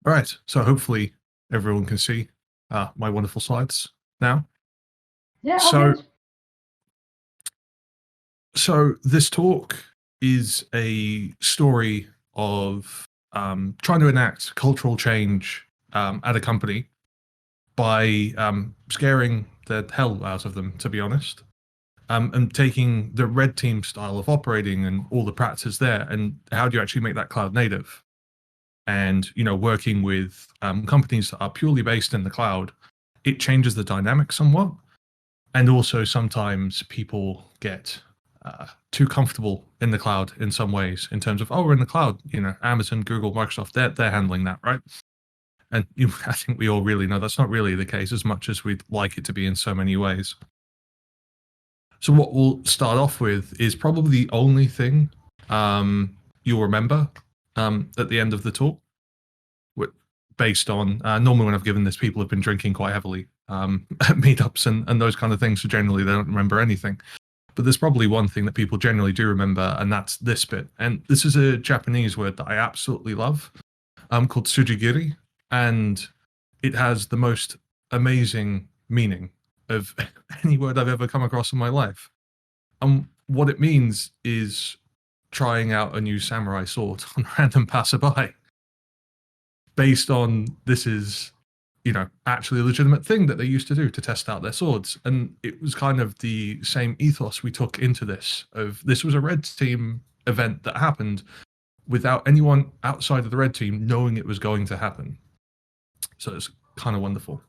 All right, so hopefully everyone can see my wonderful slides now. Yeah, so, good. So this talk is a story of trying to enact cultural change at a company by scaring the hell out of them, to be honest, and taking the red team style of operating and all the practices there, and how do you actually make that cloud native? And working with companies that are purely based in the cloud, it changes the dynamic somewhat. And also sometimes people get too comfortable in the cloud in some ways, in terms of, oh, we're in the cloud, Amazon, Google, Microsoft, they're handling that, right? And I think we all really know that's not really the case, as much as we'd like it to be in so many ways. So what we'll start off with is probably the only thing you'll remember at the end of the talk, based on normally when I've given this, people have been drinking quite heavily at meetups and those kind of things, so generally they don't remember anything. But there's probably one thing that people generally do remember, and that's this bit. And this is a Japanese word that I absolutely love, called sujigiri, and it has the most amazing meaning of any word I've ever come across in my life. And what it means is trying out a new samurai sword on a random passerby, based on this is actually a legitimate thing that they used to do to test out their swords. And it was kind of the same ethos we took into this, of this was a red team event that happened without anyone outside of the red team knowing it was going to happen. So it's kind of wonderful.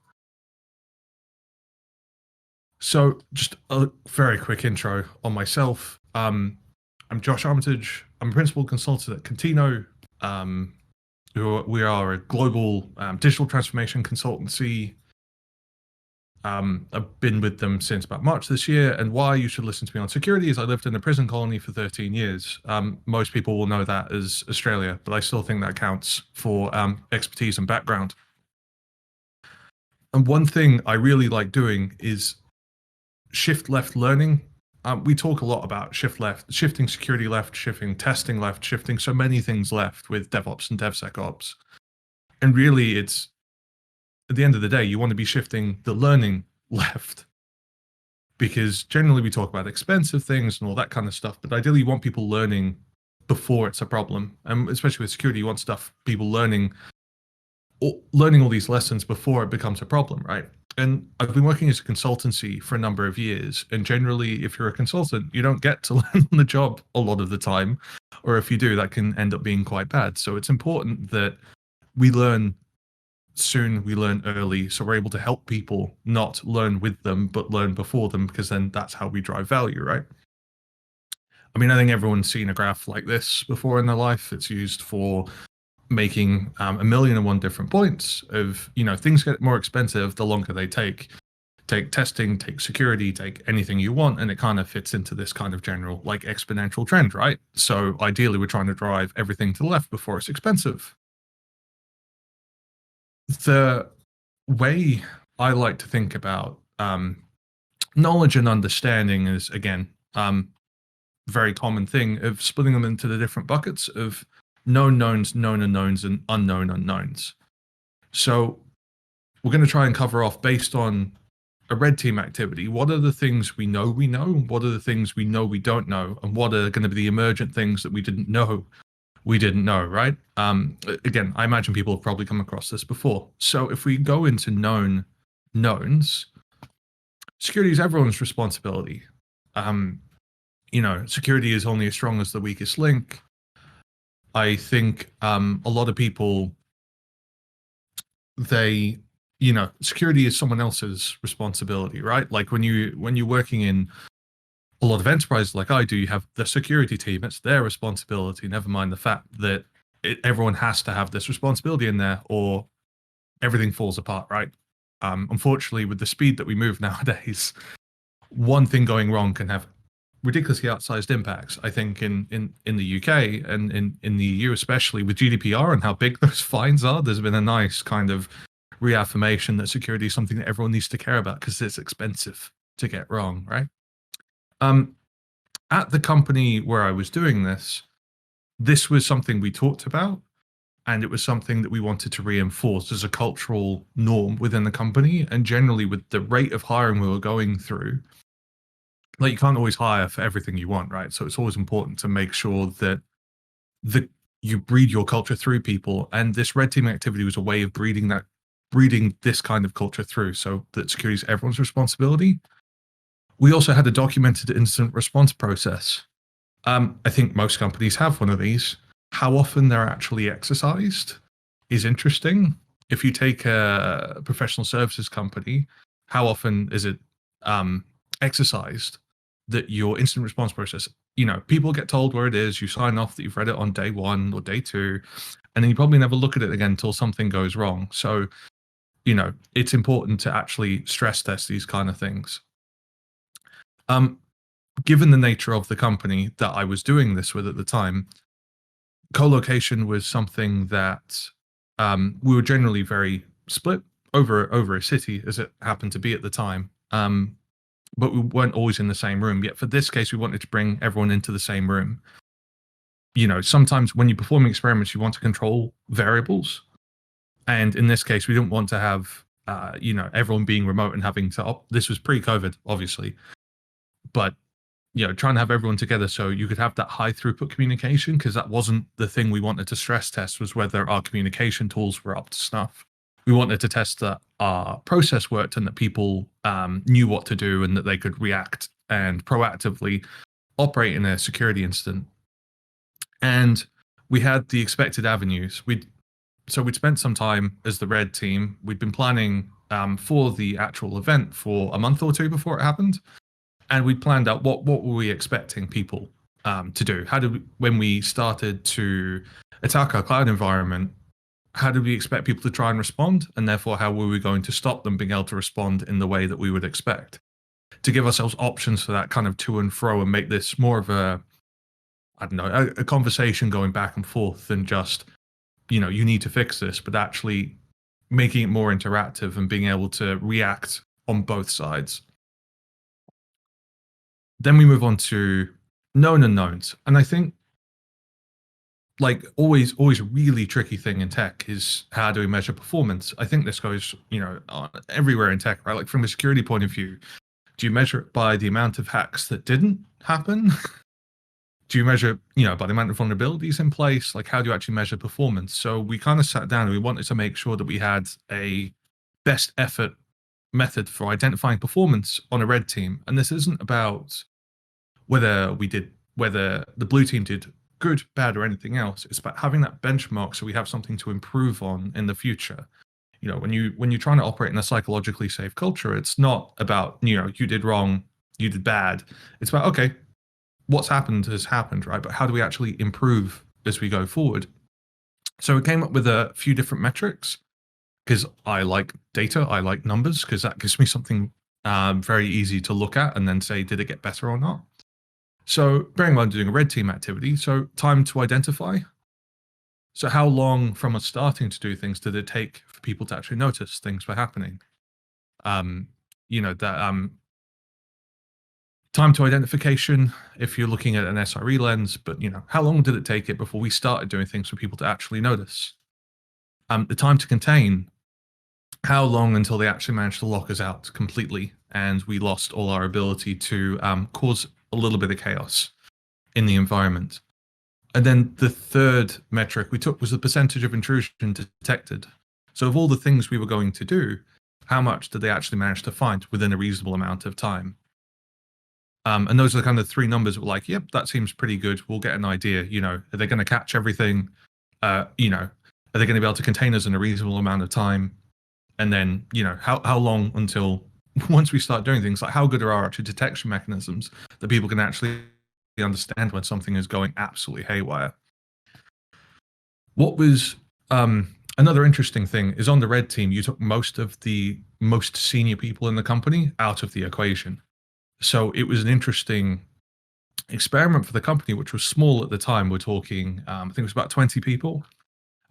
So just a very quick intro on myself. I'm Josh Armitage. I'm a principal consultant at Contino. We are a global digital transformation consultancy. I've been with them since about March this year, and why you should listen to me on security is I lived in a prison colony for 13 years. Most people will know that as Australia, but I still think that counts for expertise and background. And one thing I really like doing is shift left learning. We talk a lot about shift left, shifting security left, shifting testing left, shifting so many things left with DevOps and DevSecOps. And really, it's at the end of the day, you want to be shifting the learning left, because generally we talk about expensive things and all that kind of stuff, but ideally you want people learning before it's a problem. And especially with security, you want people learning all these lessons before it becomes a problem, right? And I've been working as a consultancy for a number of years, and generally if you're a consultant, you don't get to learn on the job a lot of the time, or if you do, that can end up being quite bad. So it's important that we learn soon, we learn early, so we're able to help people not learn with them, but learn before them, because then that's how we drive value, right? I mean, I think everyone's seen a graph like this before in their life. It's used for making 1,000,001 different points of, things get more expensive the longer they take. Take testing, take security, take anything you want, and it kind of fits into this kind of general like exponential trend, right? So ideally we're trying to drive everything to the left before it's expensive. The way I like to think about knowledge and understanding is, again, very common thing of splitting them into the different buckets of known knowns, known unknowns, and unknown unknowns. So we're going to try and cover off, based on a red team activity, what are the things we know, what are the things we know we don't know, and what are going to be the emergent things that we didn't know, right? Again, I imagine people have probably come across this before. So if we go into known knowns, security is everyone's responsibility. Security is only as strong as the weakest link. I think a lot of people, security is someone else's responsibility, right? Like when you're working in a lot of enterprises like I do, you have the security team, it's their responsibility, never mind the fact that everyone has to have this responsibility in there or everything falls apart, right? Unfortunately, with the speed that we move nowadays, one thing going wrong can have ridiculously outsized impacts. I think in the UK and in the EU, especially with GDPR and how big those fines are, there's been a nice kind of reaffirmation that security is something that everyone needs to care about because it's expensive to get wrong, right? At the company where I was doing this was something we talked about, and it was something that we wanted to reinforce as a cultural norm within the company. And generally, with the rate of hiring we were going through, like, you can't always hire for everything you want, right? So it's always important to make sure that the you breed your culture through people, and this red team activity was a way of breeding this kind of culture through, so that security is everyone's responsibility. We also had a documented incident response process. I think most companies have one of these. How often they're actually exercised is interesting. If you take a professional services company, how often is it exercised that your incident response process, people get told where it is, you sign off that you've read it on day one or day two, and then you probably never look at it again until something goes wrong. So, it's important to actually stress test these kind of things. Given the nature of the company that I was doing this with at the time, co-location was something that we were generally very split over a city, as it happened to be at the time. But we weren't always in the same room. Yet for this case, we wanted to bring everyone into the same room. Sometimes when you're performing experiments, you want to control variables. And in this case, we didn't want to have, everyone being remote and having to, this was pre-COVID, obviously. But, trying to have everyone together so you could have that high throughput communication, because that wasn't the thing we wanted to stress test, was whether our communication tools were up to snuff. We wanted to test that our process worked and that people knew what to do and that they could react and proactively operate in a security incident. And we had the expected avenues. We'd spent some time as the red team. We'd been planning for the actual event for a month or two before it happened. And we'd planned out what were we expecting people to do? When we started to attack our cloud environment, how did we expect people to try and respond? And therefore, how were we going to stop them being able to respond in the way that we would expect? To give ourselves options for that kind of to and fro and make this more of a conversation going back and forth than just, you need to fix this, but actually making it more interactive and being able to react on both sides. Then we move on to known unknowns. And I think, like, always a really tricky thing in tech is, how do we measure performance? I think this goes, everywhere in tech, right? Like, from a security point of view, do you measure it by the amount of hacks that didn't happen? Do you measure, by the amount of vulnerabilities in place? Like, how do you actually measure performance? So we kind of sat down and we wanted to make sure that we had a best effort method for identifying performance on a red team. And this isn't about whether the blue team did good, bad, or anything else. It's about having that benchmark so we have something to improve on in the future. When you're trying to operate in a psychologically safe culture, it's not about, you did wrong, you did bad. It's about, okay, what's happened has happened, right? But how do we actually improve as we go forward? So we came up with a few different metrics, because I like data, I like numbers, because that gives me something very easy to look at and then say, did it get better or not? So bearing in mind doing a red team activity, so time to identify. So how long from us starting to do things did it take for people to actually notice things were happening? Time to identification, if you're looking at an SRE lens, but how long did it take it before we started doing things for people to actually notice? The time to contain, how long until they actually managed to lock us out completely and we lost all our ability to cause a little bit of chaos in the environment. And then the third metric we took was the percentage of intrusion detected. So of all the things we were going to do, how much did they actually manage to find within a reasonable amount of time? And those are the kind of three numbers that were like, yep, that seems pretty good. We'll get an idea, are they going to catch everything? Are they going to be able to contain us in a reasonable amount of time? And then, how long until, once we start doing things, like, how good are our actual detection mechanisms that people can actually understand when something is going absolutely haywire? What was another interesting thing is, on the red team, you took most of the most senior people in the company out of the equation. So it was an interesting experiment for the company, which was small at the time. We're talking, I think it was about 20 people.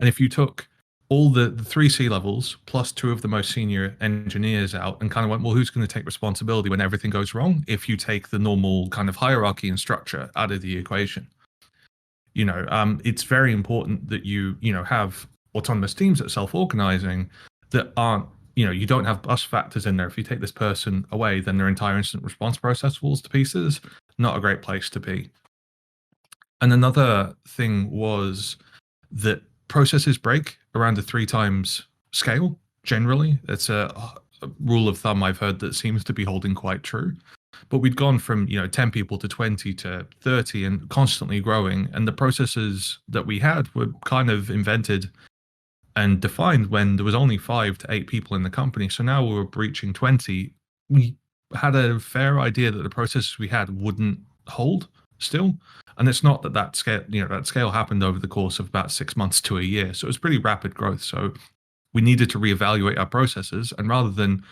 And if you took all the three C-levels plus two of the most senior engineers out and kind of went, well, who's going to take responsibility when everything goes wrong? If you take the normal kind of hierarchy and structure out of the equation, It's very important that you have autonomous teams that are self-organizing that aren't, you don't have bus factors in there. If you take this person away, then their entire incident response process falls to pieces. Not a great place to be. And another thing was that processes break around a 3 times scale. Generally, it's a rule of thumb I've heard that seems to be holding quite true. But we'd gone from 10 people to 20 to 30 and constantly growing, and the processes that we had were kind of invented and defined when there was only 5 to 8 people in the company. So now we were breaching 20. We had a fair idea that the processes we had wouldn't hold still. And it's not that scale, that scale happened over the course of about 6 months to a year. So it was pretty rapid growth. So we needed to reevaluate our processes. And rather than,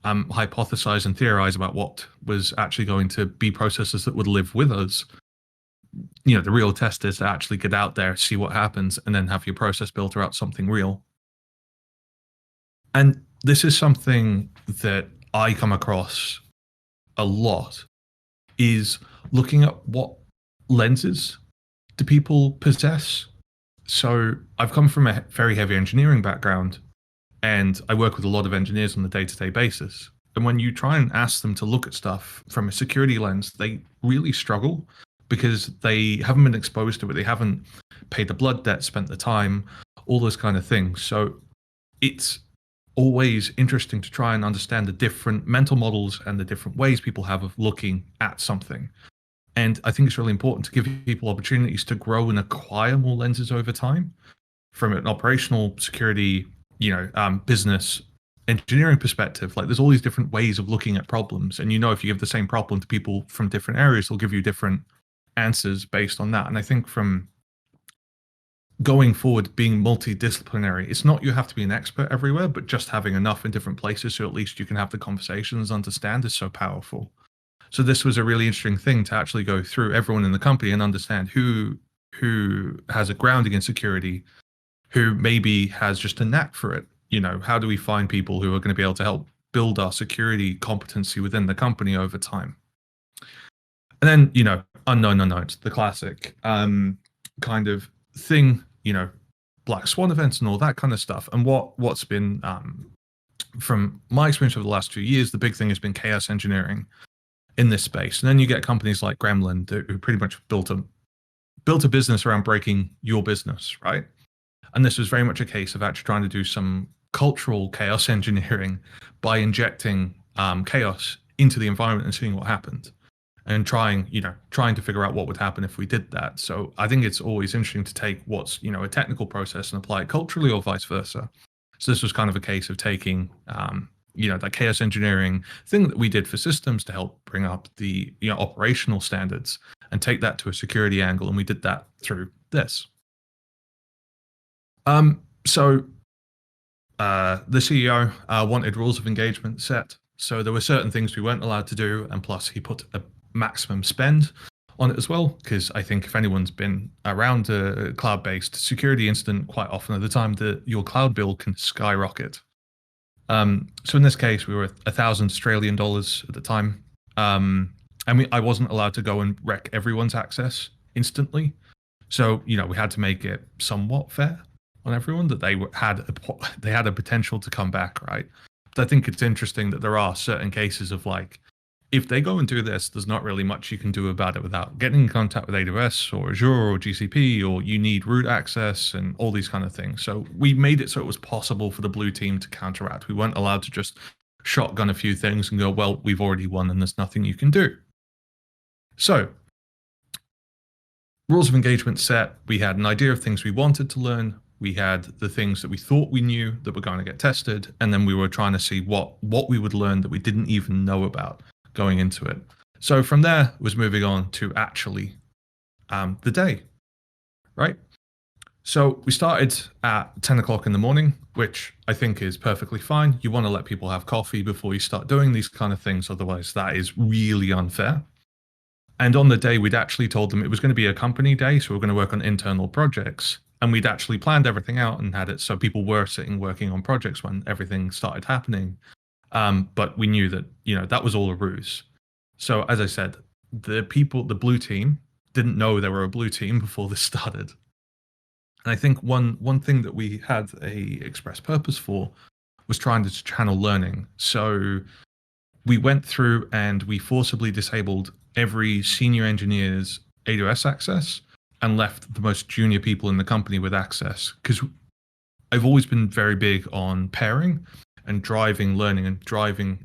hypothesize and theorize about what was actually going to be processes that would live with us, the real test is to actually get out there, see what happens, and then have your process built around something real. And this is something that I come across a lot, is looking at what lenses do people possess. So I've come from a very heavy engineering background, and I work with a lot of engineers on a day-to-day basis. And when you try and ask them to look at stuff from a security lens, they really struggle because they haven't been exposed to it. They haven't paid the blood debt, spent the time, all those kind of things. So it's always interesting to try and understand the different mental models and the different ways people have of looking at something. And I think it's really important to give people opportunities to grow and acquire more lenses over time from an operational security, business engineering perspective. Like, there's all these different ways of looking at problems. And if you give the same problem to people from different areas, they'll give you different answers based on that. And I think from going forward, being multidisciplinary, it's not you have to be an expert everywhere, but just having enough in different places so at least you can have the conversations, understand, is so powerful. So this was a really interesting thing to actually go through everyone in the company and understand who has a grounding in security, who maybe has just a knack for it. How do we find people who are going to be able to help build our security competency within the company over time? And then, unknown unknowns, the classic kind of thing, black swan events and all that kind of stuff. And what's been, from my experience over the last 2 years, the big thing has been chaos engineering in this space. And then you get companies like Gremlin who pretty much built a business around breaking your business, right? And this was very much a case of actually trying to do some cultural chaos engineering by injecting chaos into the environment and seeing what happened, and trying to figure out what would happen if we did that. So I think it's always interesting to take what's a technical process and apply it culturally, or vice versa. So this was kind of a case of taking that chaos engineering thing that we did for systems to help bring up the operational standards and take that to a security angle, and we did that through this. So the CEO wanted rules of engagement set. So there were certain things we weren't allowed to do, and plus he put a maximum spend on it as well, because I think if anyone's been around a cloud-based security incident, quite often at the time that your cloud bill can skyrocket. So in this case, we were $1,000 at the time. I wasn't allowed to go and wreck everyone's access instantly. So, we had to make it somewhat fair on everyone, that they had a potential to come back, right? But I think it's interesting that there are certain cases of, like, if they go and do this, there's not really much you can do about it without getting in contact with AWS or Azure or GCP, or you need root access and all these kind of things. So we made it so it was possible for the blue team to counteract. We weren't allowed to just shotgun a few things and go, well, we've already won and there's nothing you can do. So rules of engagement set, we had an idea of things we wanted to learn. We had the things that we thought we knew that were going to get tested. And then we were trying to see what we would learn that we didn't even know about going into it. So from there was moving on to actually the day, right? So we started at 10 o'clock in the morning, which I think is perfectly fine. You want to let people have coffee before you start doing these kind of things. Otherwise, that is really unfair. And on the day, we'd actually told them it was going to be a company day. So we're going to work on internal projects. And we'd actually planned everything out and had it so people were sitting working on projects when everything started happening. But we knew that, that was all a ruse. So as I said, the blue team didn't know there were a blue team before this started. And I think one thing that we had a express purpose for was trying to channel learning. So we went through and we forcibly disabled every senior engineer's AWS access and left the most junior people in the company with access. Because I've always been very big on pairing and driving learning and driving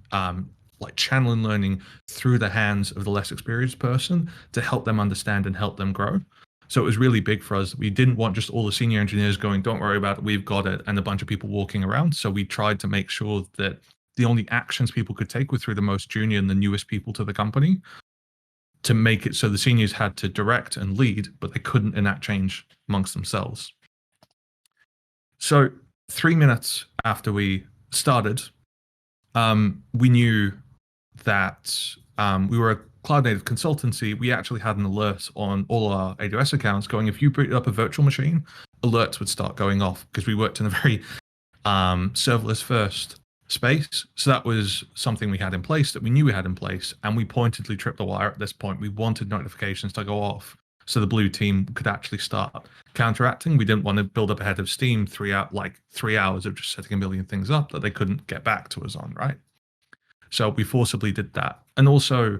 like channeling learning through the hands of the less experienced person to help them understand and help them grow. So it was really big for us. We didn't want just all the senior engineers going, don't worry about it, we've got it, and a bunch of people walking around. So we tried to make sure that the only actions people could take were through the most junior and the newest people to the company, to make it so the seniors had to direct and lead, but they couldn't enact change amongst themselves. So 3 minutes after we started, we knew that we were a cloud native consultancy. We actually had an alert on all our AWS accounts going, if you boot up a virtual machine, alerts would start going off, because we worked in a very serverless first space. So that was something we had in place, that we knew we had in place, and we pointedly tripped the wire at this point. We wanted notifications to go off so the blue team could actually start counteracting. We didn't want to build up a head of steam 3 hours of just setting a million things up that they couldn't get back to us on, right? So we forcibly did that. And also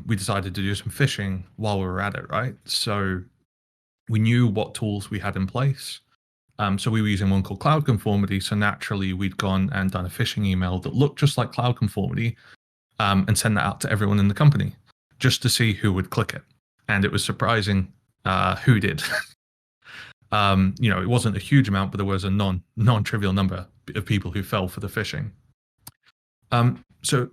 we decided to do some phishing while we were at it, right? So we knew what tools we had in place. So we were using one called Cloud Conformity. So naturally, we'd gone and done a phishing email that looked just like Cloud Conformity and send that out to everyone in the company just to see who would click it. And it was surprising who did. It wasn't a huge amount, but there was a non-trivial number of people who fell for the phishing. So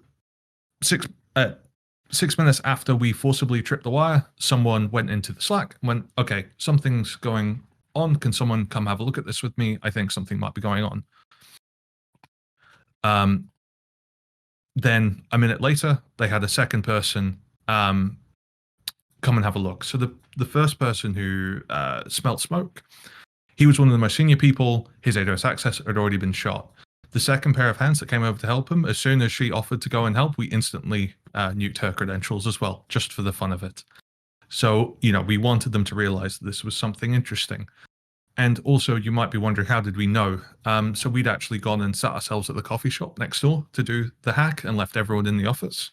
6 minutes after we forcibly tripped the wire, someone went into the Slack and went, okay, something's going on. Can someone come have a look at this with me? I think something might be going on. Then a minute later, they had a second person come and have a look. So the first person who smelt smoke, he was one of the most senior people. His AWS access had already been shot. The second pair of hands that came over to help him, as soon as she offered to go and help, we instantly nuked her credentials as well, just for the fun of it. So, we wanted them to realize that this was something interesting. And also, you might be wondering, how did we know? So we'd actually gone and sat ourselves at the coffee shop next door to do the hack and left everyone in the office.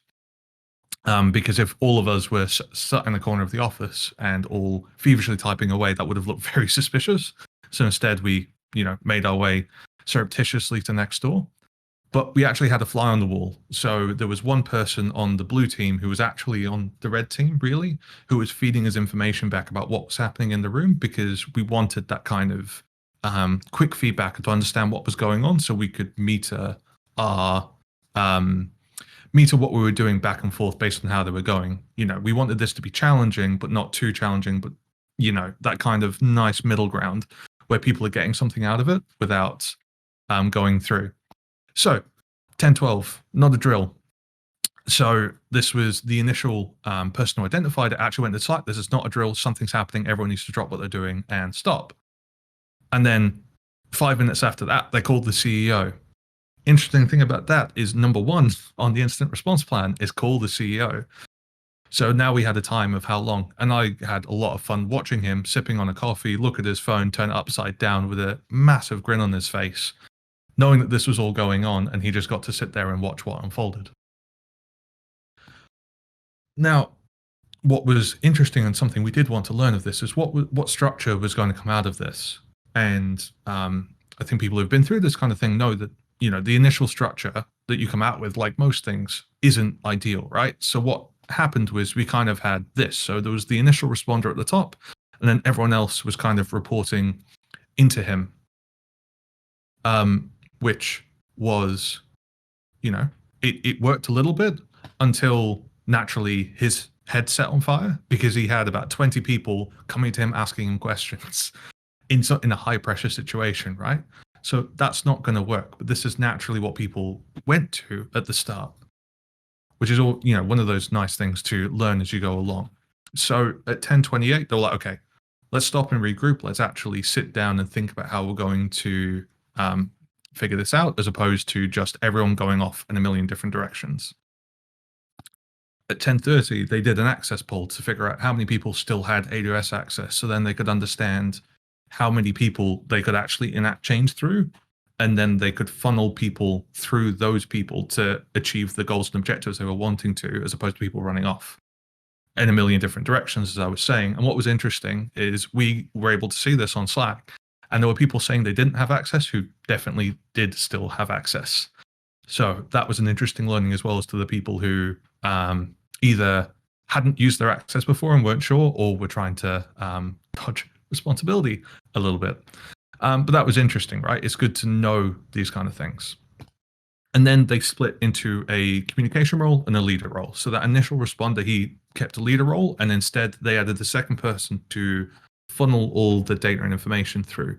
Because if all of us were sat in the corner of the office and all feverishly typing away, that would have looked very suspicious. So instead, we, made our way surreptitiously to next door. But we actually had a fly on the wall. So there was one person on the blue team who was actually on the red team, really, who was feeding us information back about what was happening in the room, because we wanted that kind of quick feedback to understand what was going on, so we could meter what we were doing back and forth based on how they were going. We wanted this to be challenging, but not too challenging, but that kind of nice middle ground where people are getting something out of it without going through. So 10-12, not a drill. So this was the initial person who identified it, actually went to Slack. This is not a drill. Something's happening. Everyone needs to drop what they're doing and stop. And then 5 minutes after that, they called the CEO. Interesting thing about that is, number one on the incident response plan is call the CEO. So now we had a time of how long, and I had a lot of fun watching him sipping on a coffee, look at his phone, turn it upside down with a massive grin on his face, knowing that this was all going on, and he just got to sit there and watch what unfolded. Now, what was interesting and something we did want to learn of this is what structure was going to come out of this. And I think people who've been through this kind of thing know that, the initial structure that you come out with, like most things, isn't ideal, right? So what happened was we kind of had this. So there was the initial responder at the top, and then everyone else was kind of reporting into him, which was, it worked a little bit until naturally his head set on fire, because he had about 20 people coming to him asking him questions in a high pressure situation, right? So that's not going to work. But this is naturally what people went to at the start, which is all, one of those nice things to learn as you go along. So at 10:28, they're like, okay, let's stop and regroup. Let's actually sit down and think about how we're going to figure this out, as opposed to just everyone going off in a million different directions. At 10:30, they did an access poll to figure out how many people still had AWS access, so then they could understand how many people they could actually enact change through, and then they could funnel people through those people to achieve the goals and objectives they were wanting to, as opposed to people running off in a million different directions, as I was saying. And what was interesting is we were able to see this on Slack, and there were people saying they didn't have access who definitely did still have access. So that was an interesting learning, as well as to the people who either hadn't used their access before and weren't sure, or were trying to dodge responsibility a little bit. But that was interesting, right? It's good to know these kind of things. And then they split into a communication role and a leader role. So that initial responder, he kept a leader role, and instead they added the second person to funnel all the data and information through.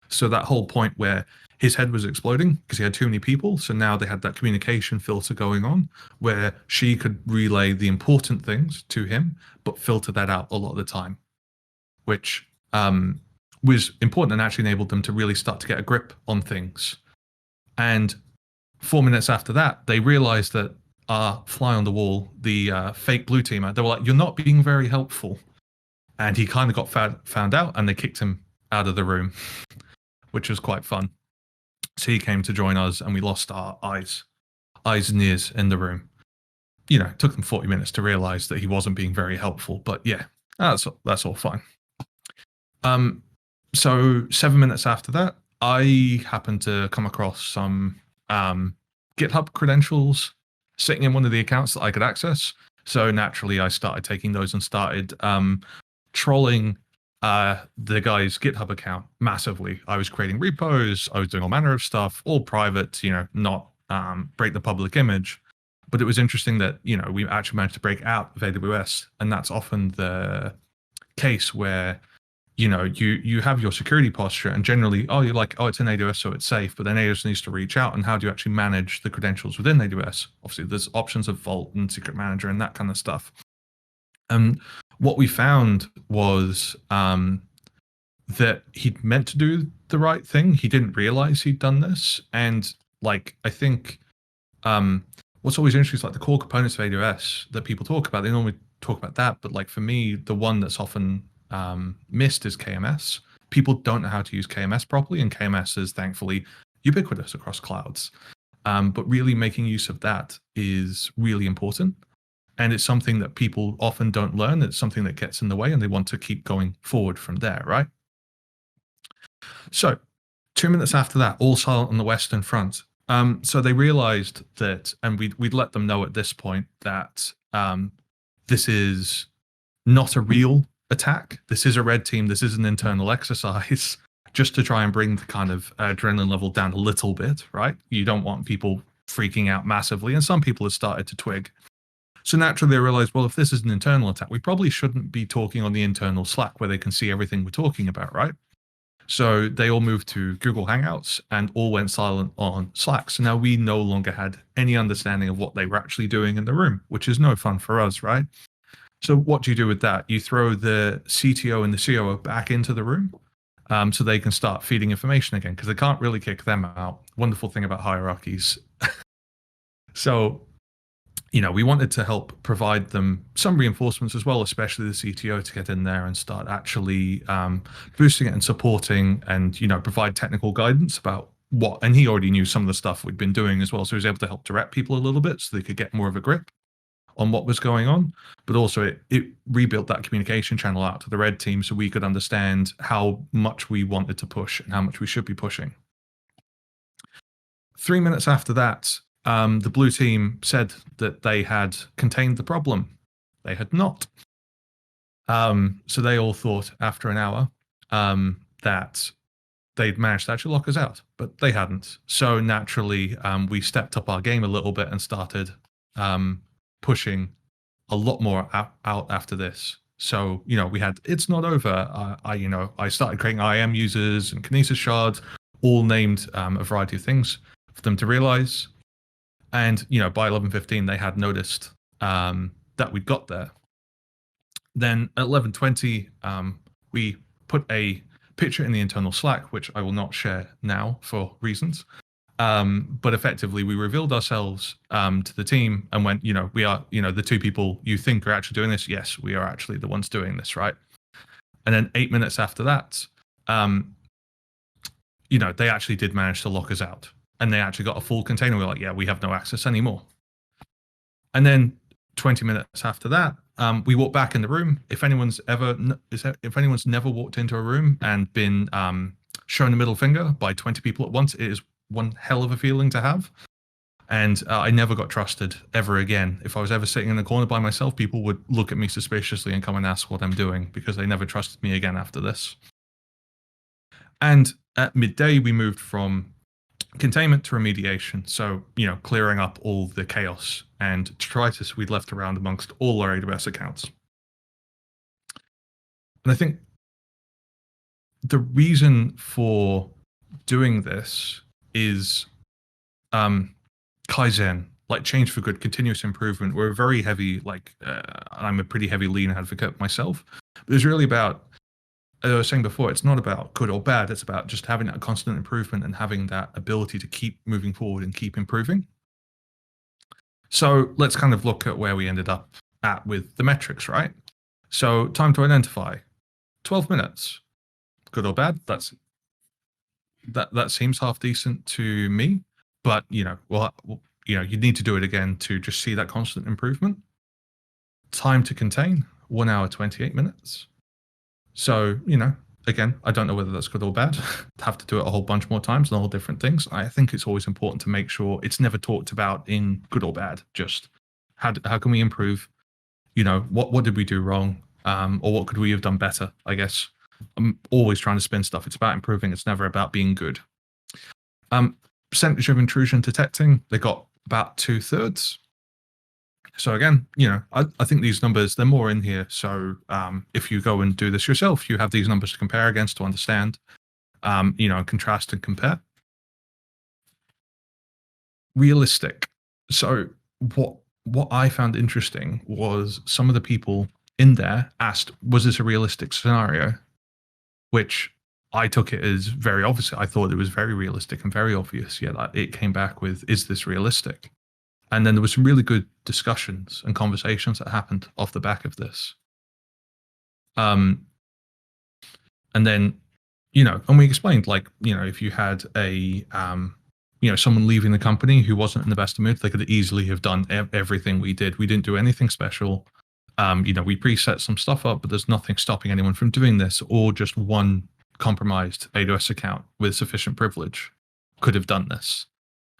So that whole point where his head was exploding because he had too many people. So now they had that communication filter going on where she could relay the important things to him, but filter that out a lot of the time, which was important and actually enabled them to really start to get a grip on things. And 4 minutes after that, they realized that our fly on the wall, the fake blue teamer, they were like, "You're not being very helpful." And he kind of got found out, and they kicked him out of the room, which was quite fun. So he came to join us, and we lost our eyes and ears in the room. You know, it took them 40 minutes to realize that he wasn't being very helpful, but yeah, that's all fine. So 7 minutes after that, I happened to come across some GitHub credentials sitting in one of the accounts that I could access. So naturally, I started taking those and started trolling the guy's GitHub account massively. I was creating repos, I was doing all manner of stuff, all private, you know, not break the public image. But it was interesting that, you know, we actually managed to break out of AWS, and that's often the case where, you know, you have your security posture, and generally, you're like, it's in AWS, so it's safe. But then AWS needs to reach out, and how do you actually manage the credentials within AWS? Obviously, there's options of Vault and Secret Manager and that kind of stuff. And what we found was that he'd meant to do the right thing. He didn't realize he'd done this. And like, I think what's always interesting is like the core components of AWS that people talk about. They normally talk about that, but like for me, the one that's often missed is KMS. People don't know how to use KMS properly, and KMS is thankfully ubiquitous across clouds. But really making use of that is really important. And it's something that people often don't learn. It's something that gets in the way, and they want to keep going forward from there, right? So 2 minutes after that, all silent on the Western Front. So they realized that, and we'd let them know at this point that this is not a real attack. This is a red team. This is an internal exercise just to try and bring the kind of adrenaline level down a little bit, right? You don't want people freaking out massively, and some people have started to twig. So naturally, they realized, well, if this is an internal attack, we probably shouldn't be talking on the internal Slack where they can see everything we're talking about, right? So they all moved to Google Hangouts and all went silent on Slack. So now we no longer had any understanding of what they were actually doing in the room, which is no fun for us, right? So what do you do with that? You throw the CTO and the COO back into the room so they can start feeding information again, because they can't really kick them out. Wonderful thing about hierarchies. So, you know, we wanted to help provide them some reinforcements as well, especially the CTO, to get in there and start actually boosting it and supporting and, you know, provide technical guidance about what, and he already knew some of the stuff we'd been doing as well. So he was able to help direct people a little bit so they could get more of a grip on what was going on. But also it rebuilt that communication channel out to the red team so we could understand how much we wanted to push and how much we should be pushing. 3 minutes after that, the blue team said that they had contained the problem. They had not. So they all thought after an hour that they'd managed to actually lock us out, but they hadn't. So naturally, we stepped up our game a little bit and started pushing a lot more out after this. So, you know, we had, it's not over. I started creating IAM users and Kinesis shards, all named a variety of things for them to realize. And, you know, by 11:15, they had noticed that we'd got there. Then at 11:20, we put a picture in the internal Slack, which I will not share now for reasons. But effectively, we revealed ourselves to the team and went, we are, the two people you think are actually doing this. Yes, we are actually the ones doing this, right? And then 8 minutes after that, they actually did manage to lock us out, and they actually got a full container. We were like, yeah, we have no access anymore. And then 20 minutes after that, we walked back in the room. If anyone's never walked into a room and been shown a middle finger by 20 people at once, it is one hell of a feeling to have. And I never got trusted ever again. If I was ever sitting in a corner by myself, people would look at me suspiciously and come and ask what I'm doing, because they never trusted me again after this. And at midday, we moved from containment to remediation. So, clearing up all the chaos and detritus we'd left around amongst all our AWS accounts. And I think the reason for doing this is Kaizen, like change for good, continuous improvement. We're very heavy, I'm a pretty heavy lean advocate myself. But it's really about, as I was saying before, it's not about good or bad. It's about just having that constant improvement and having that ability to keep moving forward and keep improving. So let's kind of look at where we ended up at with the metrics, right? So time to identify, 12 minutes. Good or bad? That seems half decent to me. But you need to do it again to just see that constant improvement. Time to contain, 1 hour 28 minutes. So, again, I don't know whether that's good or bad. Have to do it a whole bunch more times and all different things. I think it's always important to make sure it's never talked about in good or bad. Just how can we improve? What did we do wrong? Or what could we have done better? I guess I'm always trying to spin stuff. It's about improving. It's never about being good. Percentage of intrusion detecting, they got about 2/3. So again, I think these numbers, they're more in here. So if you go and do this yourself, you have these numbers to compare against to understand, contrast and compare. Realistic. So what I found interesting was some of the people in there asked, was this a realistic scenario? Which I took it as very obvious. I thought it was very realistic and very obvious. Yeah, it came back with, is this realistic? And then there was some really good discussions and conversations that happened off the back of this. And then, and we explained, if you had a, someone leaving the company who wasn't in the best of mood, they could easily have done everything we did. We didn't do anything special. We preset some stuff up, but there's nothing stopping anyone from doing this, or just one compromised AWS account with sufficient privilege could have done this.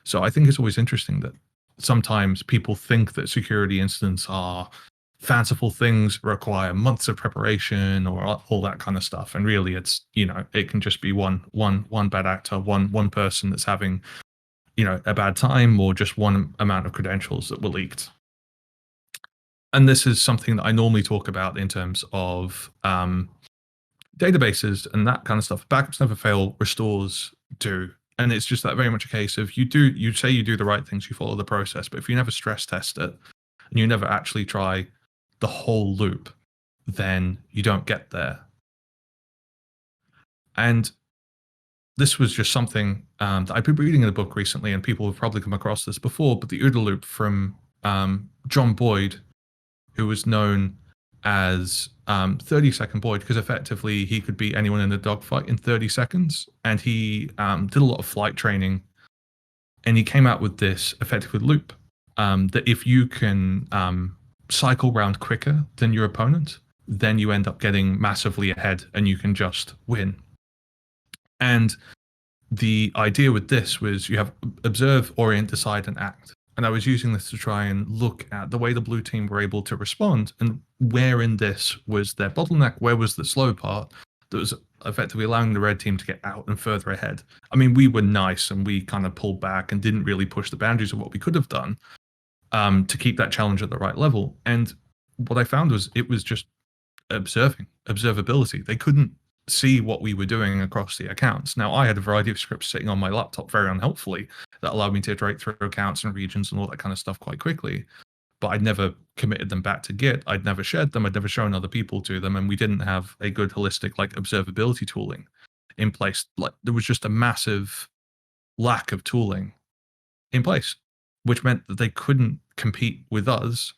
So I think it's always interesting that sometimes people think that security incidents are fanciful things, require months of preparation or all that kind of stuff. And really it's, it can just be one bad actor, one person that's having, a bad time, or just one amount of credentials that were leaked. And this is something that I normally talk about in terms of databases and that kind of stuff. Backups never fail, restores do. And it's just that very much a case of you say you do the right things, you follow the process, but if you never stress test it and you never actually try the whole loop, then you don't get there. And this was just something that I've been reading in a book recently, and people have probably come across this before, but the OODA loop from John Boyd, who was known as 30-second Boyd, because effectively he could beat anyone in a dogfight in 30 seconds. And he did a lot of flight training, and he came out with this effectively loop that if you can cycle round quicker than your opponent, then you end up getting massively ahead and you can just win. And the idea with this was you have observe, orient, decide, and act. And I was using this to try and look at the way the blue team were able to respond, and where in this was their bottleneck, where was the slow part that was effectively allowing the red team to get out and further ahead. I mean, we were nice and we kind of pulled back and didn't really push the boundaries of what we could have done to keep that challenge at the right level. And what I found was it was just observability. They couldn't see what we were doing across the accounts. Now, I had a variety of scripts sitting on my laptop very unhelpfully that allowed me to iterate through accounts and regions and all that kind of stuff quite quickly, but I'd never committed them back to Git. I'd never shared them. I'd never shown other people to them. And we didn't have a good holistic observability tooling in place. There was just a massive lack of tooling in place, which meant that they couldn't compete with us,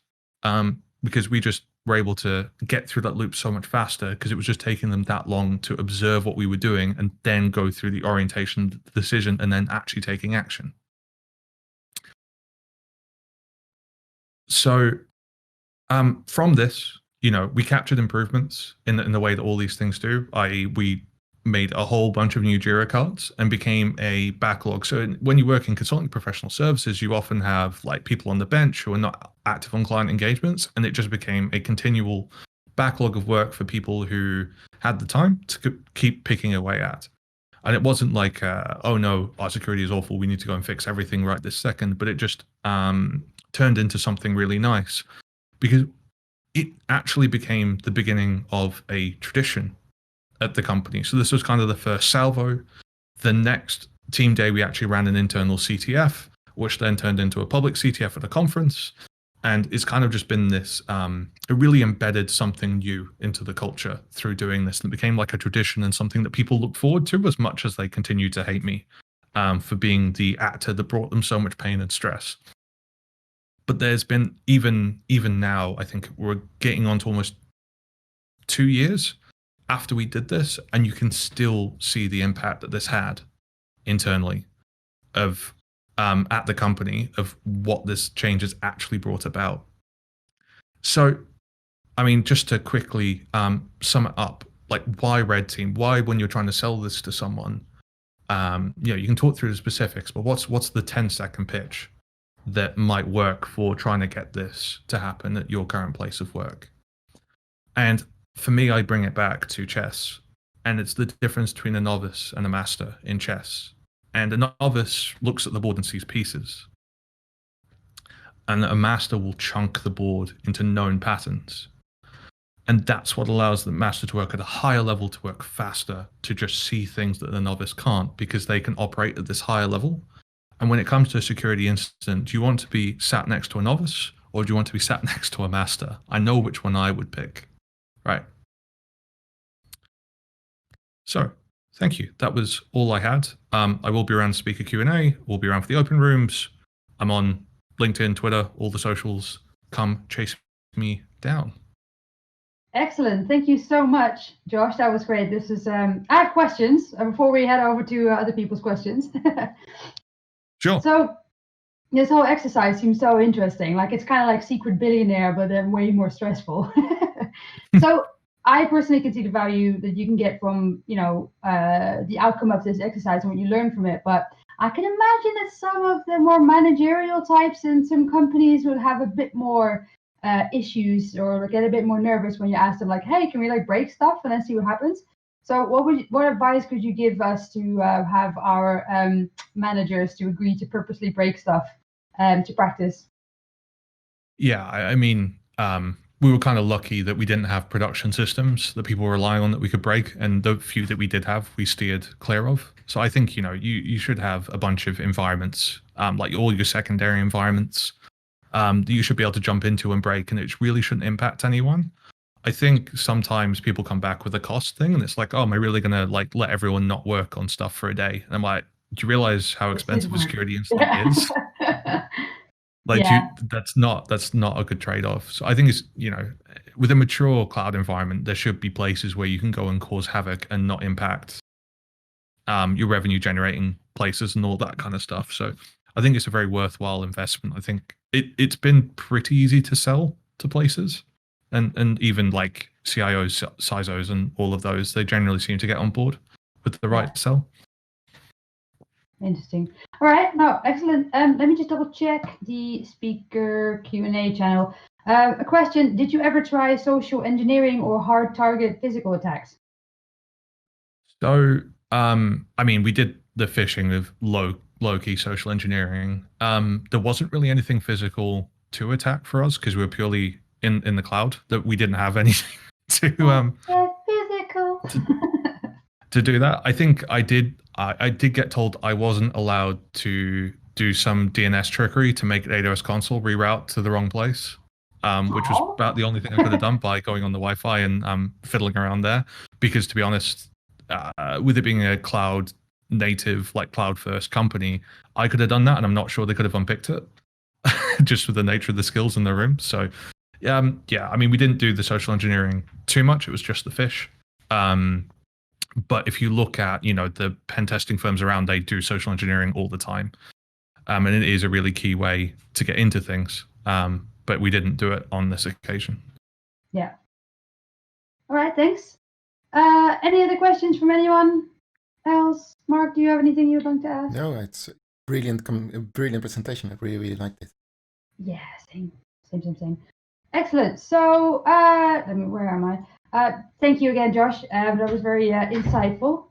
because we just were able to get through that loop so much faster because it was just taking them that long to observe what we were doing and then go through the orientation, the decision, and then actually taking action. So from this, we captured improvements in the way that all these things do, i.e. we made a whole bunch of new Jira cards and became a backlog. So when you work in consulting professional services, you often have like people on the bench who are not active on client engagements, and it just became a continual backlog of work for people who had the time to keep picking away at. And it wasn't like, oh no, our security is awful, we need to go and fix everything right this second, but it just turned into something really nice because it actually became the beginning of a tradition at the company. So this was kind of the first salvo. The next team day, we actually ran an internal CTF, which then turned into a public CTF at a conference. And it's kind of just been this, it really embedded something new into the culture through doing this. And it became like a tradition and something that people look forward to as much as they continue to hate me for being the actor that brought them so much pain and stress. But there's been, even now, I think we're getting on to almost 2 years after we did this, and you can still see the impact that this had internally of at the company of what this change has actually brought about. So, I mean, just to quickly sum it up, like why Red Team? Why, when you're trying to sell this to someone, you can talk through the specifics, but what's the 10-second pitch that might work for trying to get this to happen at your current place of work? And for me, I bring it back to chess, and it's the difference between a novice and a master in chess. And a novice looks at the board and sees pieces, and a master will chunk the board into known patterns. And that's what allows the master to work at a higher level, to work faster, to just see things that the novice can't, because they can operate at this higher level. And when it comes to a security incident, do you want to be sat next to a novice, or do you want to be sat next to a master? I know which one I would pick. Right. So thank you. That was all I had. I will be around speaker Q&A. We'll be around for the open rooms. I'm on LinkedIn, Twitter, all the socials. Come chase me down. Excellent. Thank you so much, Josh. That was great. This is, I have questions before we head over to other people's questions. Sure. So this whole exercise seems so interesting. Like it's kind of like Secret Billionaire, but then way more stressful. So I personally can see the value that you can get from, the outcome of this exercise and what you learn from it. But I can imagine that some of the more managerial types in some companies would have a bit more issues or get a bit more nervous when you ask them, like, hey, can we like break stuff and then see what happens? So what advice could you give us to have our managers to agree to purposely break stuff to practice? Yeah, I mean, we were kind of lucky that we didn't have production systems that people were relying on that we could break, and the few that we did have, we steered clear of. So I think you should have a bunch of environments, like all your secondary environments, that you should be able to jump into and break, and it really shouldn't impact anyone. I think sometimes people come back with a cost thing, and it's like, oh, am I really gonna like let everyone not work on stuff for a day? And I'm like, do you realize how expensive a security incident is? Like, Yeah. that's not a good trade-off. So I think it's, with a mature cloud environment, there should be places where you can go and cause havoc and not impact your revenue generating places and all that kind of stuff. So I think it's a very worthwhile investment. I think it's been pretty easy to sell to places, and even like CIOs, CISOs, and all of those, they generally seem to get on board with the right sell. Interesting. All right, no, excellent. Let me just double check the speaker Q&A channel. A question: did you ever try social engineering or hard target physical attacks? So, I mean, we did the phishing of low key social engineering. There wasn't really anything physical to attack for us because we were purely in the cloud, that we didn't have anything to physical to do that. I think I did get told I wasn't allowed to do some DNS trickery to make AWS console reroute to the wrong place, which was about the only thing I could have done by going on the Wi-Fi and fiddling around there. Because to be honest, with it being a cloud native, like cloud first company, I could have done that, and I'm not sure they could have unpicked it, just with the nature of the skills in the room. So, yeah, I mean, we didn't do the social engineering too much. It was just the fish. But if you look at, the pen testing firms around, they do social engineering all the time. And it is a really key way to get into things. But we didn't do it on this occasion. Yeah. All right, thanks. Any other questions from anyone else? Mark, do you have anything you'd like to ask? No, it's a brilliant presentation. I really liked it. Yeah, same. Excellent. So, where am I? Thank you again, Josh. That was very insightful.